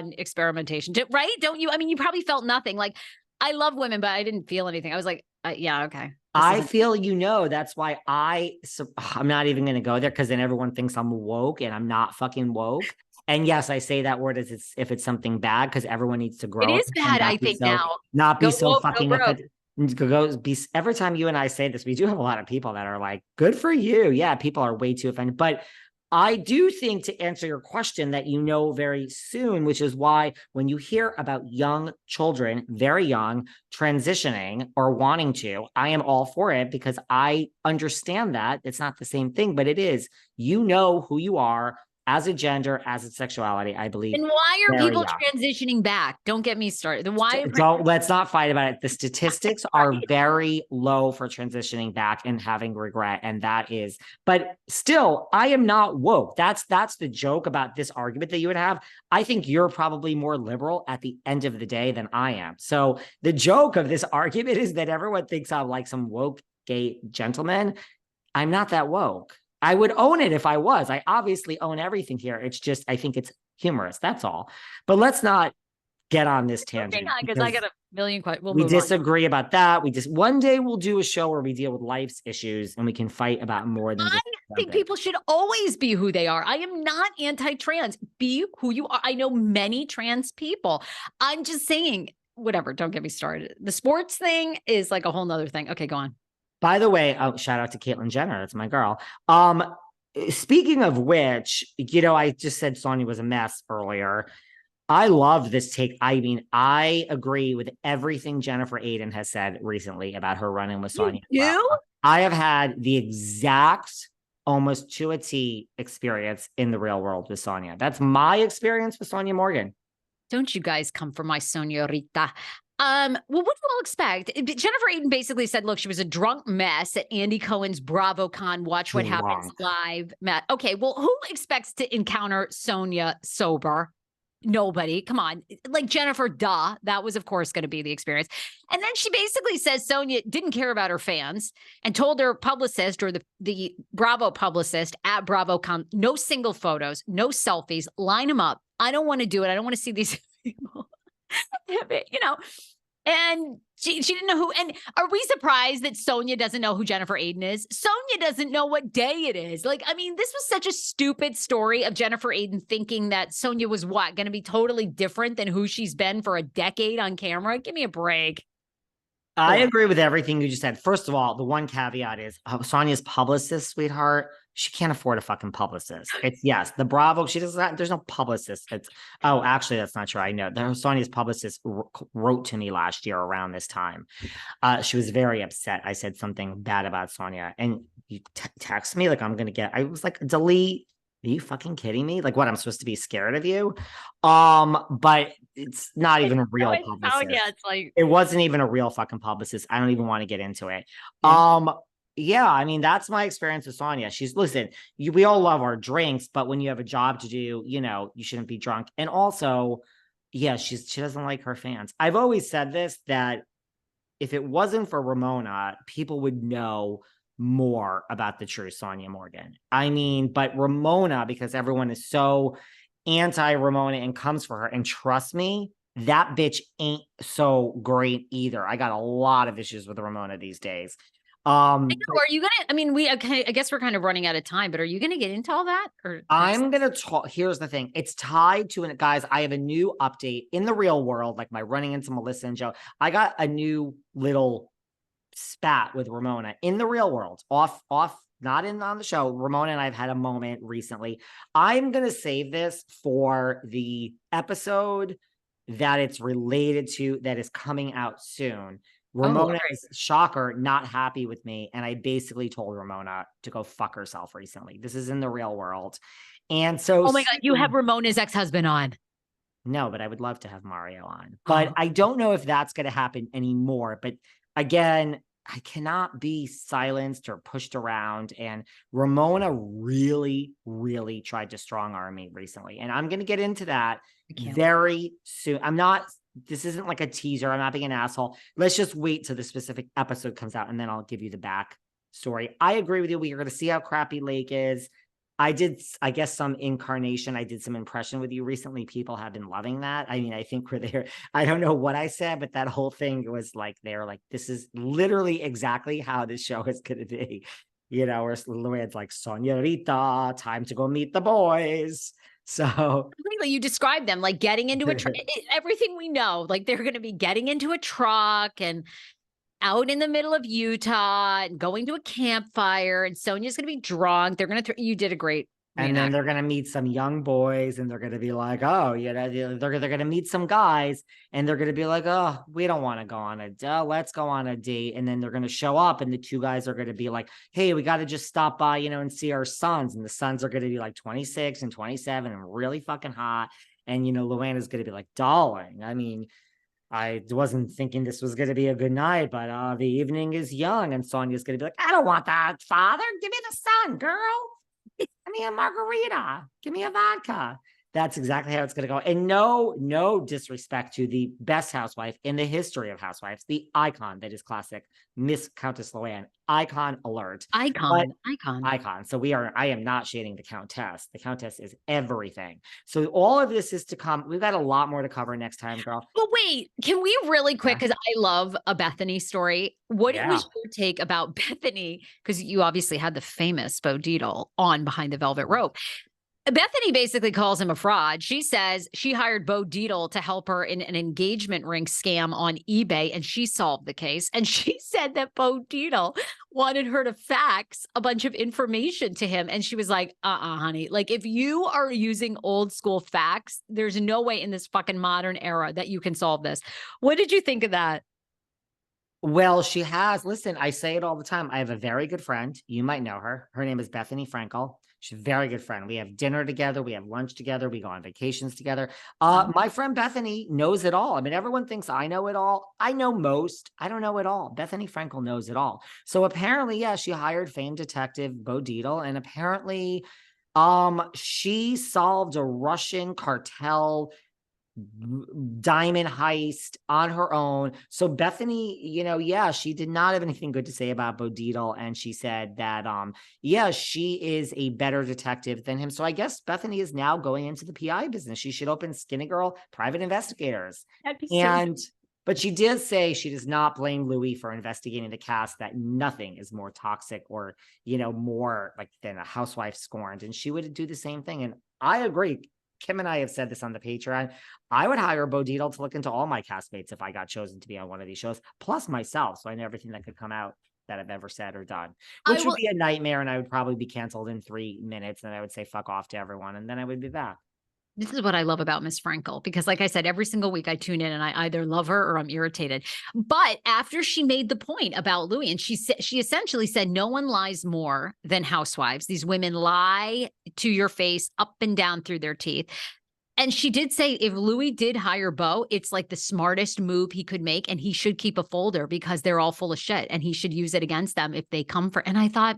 fun experimentation, right? Don't you? I mean, you probably felt nothing. Like, I love women, but I didn't feel anything. I was like, yeah, okay. I feel, that's why I'm not even going to go there, because then everyone thinks I'm woke, and I'm not fucking woke. And yes, I say that word as if it's something bad, because everyone needs to It grow is and bad, I think, now. not be Go so woke, go fucking broke. every time you and I say this, we do have a lot of people that are like, good for you. Yeah, people are way too offended. But I do think, to answer your question, that very soon, which is why when you hear about young children, very young, transitioning or wanting to, I am all for it, because I understand that it's not the same thing, but it is. You know who you are as a gender, as a sexuality, I believe. And why are people transitioning back? Don't get me started. Let's not fight about it. The statistics are very low for transitioning back and having regret. And that is, but still, I am not woke. That's the joke about this argument that you would have. I think you're probably more liberal at the end of the day than I am. So the joke of this argument is that everyone thinks I'm like some woke gay gentleman. I'm not that woke. I would own it if I was. I obviously own everything here. It's just, I think it's humorous. That's all. But let's not get on this tangent, because I got a million questions. We disagree about that. One day we'll do a show where we deal with life's issues, and we can fight about more than. I think people should always be who they are. I am not anti-trans. Be who you are. I know many trans people. I'm just saying, whatever. Don't get me started. The sports thing is like a whole nother thing. Okay, go on. By the way, shout out to Caitlyn Jenner. That's my girl. Speaking of which, I just said Sonja was a mess earlier. I love this take. I mean, I agree with everything Jennifer Aydin has said recently about her running with Sonja. I have had the exact, almost to a T, experience in the real world with Sonja. That's my experience with Sonja Morgan. Don't you guys come for my Sonorita. Well, what do you all expect? Jennifer Aydin basically said, look, she was a drunk mess at Andy Cohen's BravoCon. Watch what happens live. Matt. Okay, well, who expects to encounter Sonja sober? Nobody. Come on. Like Jennifer, duh. That was, of course, going to be the experience. And then she basically says Sonja didn't care about her fans and told her publicist, or the Bravo publicist at BravoCon, no single photos, no selfies, line them up. I don't want to do it. I don't want to see these people. And she didn't know who. And are we surprised that Sonja doesn't know who Jennifer Aydin is? Sonja doesn't know what day it is. Like, I mean, this was such a stupid story of Jennifer Aydin thinking that Sonja was going to be totally different than who she's been for a decade on camera. Give me a break. I agree with everything you just said. First of all, the one caveat is Sonja's publicist, sweetheart. She can't afford a fucking publicist. It's the Bravo. She doesn't. There's no publicist. Actually, that's not true. I know. Sonja's publicist wrote to me last year around this time. She was very upset. I said something bad about Sonja, and you text me like I was like, delete. Are you fucking kidding me? Like, what? I'm supposed to be scared of you? But it's not even a real publicist. It's like it wasn't even a real fucking publicist. I don't even want to get into it. Yeah, I mean, that's my experience with Sonja. We all love our drinks, but when you have a job to do, you shouldn't be drunk. And also, yeah, she doesn't like her fans. I've always said this, that if it wasn't for Ramona, people would know more about the true Sonja Morgan. I mean, but Ramona, because everyone is so anti-Ramona and comes for her, and trust me, that bitch ain't so great either. I got a lot of issues with Ramona these days. Are you gonna? I mean, I guess we're kind of running out of time, but are you gonna get into all that? Or I'm gonna talk. Here's the thing: it's tied to it, guys. I have a new update in the real world, like my running into Melissa and Joe. I got a new little spat with Ramona in the real world, off, not on the show. Ramona and I've had a moment recently. I'm gonna save this for the episode that it's related to, that is coming out soon. Ramona is, shocker, not happy with me. And I basically told Ramona to go fuck herself recently. This is in the real world. And so, oh my God, you have Ramona's ex-husband on. No, but I would love to have Mario on. But I don't know if that's going to happen anymore. But again, I cannot be silenced or pushed around. And Ramona really, really tried to strong arm me recently. And I'm going to get into that very soon. This isn't like a teaser. I'm not being an asshole. Let's just wait till the specific episode comes out, and then I'll give you the back story. I agree with you. We are going to see how Crappie Lake is. I did, I guess, some incarnation. I did some impression with you recently. People have been loving that. I mean, I think we're there. I don't know what I said, but that whole thing was like, they're like, this is literally exactly how this show is going to be. You know, where Luann's like, Señorita, time to go meet the boys. So completely, you described them like getting into a truck. Everything we know, like they're going to be getting into a truck and out in the middle of Utah and going to a campfire, and Sonja's going to be drunk. They're going to, you did a great and then they're going to meet some young boys and they're going to be like, oh, you know, they're going to meet some guys and they're going to be like, oh, we don't want to go on a date. Let's go on a date. And then they're going to show up and the two guys are going to be like, hey, we got to just stop by, you know, and see our sons. And the sons are going to be like 26 and 27 and really fucking hot. And, you know, Luann is going to be like, darling, I mean, I wasn't thinking this was going to be a good night, but the evening is young. And Sonja's going to be like, I don't want that, father. Give me the sun, girl. Give me a margarita. Give me a vodka. That's exactly how it's going to go. And no disrespect to the best housewife in the history of housewives, the icon that is classic, Miss Countess Luann. Icon alert. Icon. So I am not shading the Countess. The Countess is everything. So all of this is to come. We've got a lot more to cover next time, girl. But wait, can we really quick, because I love a Bethenny story. What was your take about Bethenny? Because you obviously had the famous Bo Dietl on Behind the Velvet Rope. Bethenny basically calls him a fraud. She says she hired Bo Dietl to help her in an engagement ring scam on eBay, and she solved the case. And she said that Bo Dietl wanted her to fax a bunch of information to him. And she was like, honey, like if you are using old school fax, there's no way in this fucking modern era that you can solve this. What did you think of that? Well, she has. Listen, I say it all the time. I have a very good friend. You might know her. Her name is Bethenny Frankel. She's a very good friend. We have dinner together. We have lunch together. We go on vacations together. My friend Bethenny knows it all. I mean, everyone thinks I know it all. I know most. I don't know it all. Bethenny Frankel knows it all. So apparently, yeah, she hired famed detective Bo Dietl, and apparently, she solved a Russian cartel diamond heist on her own. So Bethenny, you know, yeah, she did not have anything good to say about Bo Dietl, and she said that yeah, she is a better detective than him. So I guess Bethenny is now going into the PI business. She should open Skinny Girl Private Investigators. But she did say she does not blame Louis for investigating the cast, that nothing is more toxic or, you know, more like than a housewife scorned, and she would do the same thing. And I agree. Kim and I have said this on the Patreon. I would hire Bo Dietl to look into all my castmates if I got chosen to be on one of these shows, plus myself. So I know everything that could come out that I've ever said or done, which would be a nightmare. And I would probably be canceled in 3 minutes. And I would say, fuck off to everyone. And then I would be back. This is what I love about Miss Frankel, because like I said, every single week I tune in and I either love her or I'm irritated. But after she made the point about Louis, and she essentially said, no one lies more than housewives. These women lie to your face, up and down through their teeth. And she did say if Louis did hire Bo, it's like the smartest move he could make. And he should keep a folder because they're all full of shit and he should use it against them if they come for. And I thought,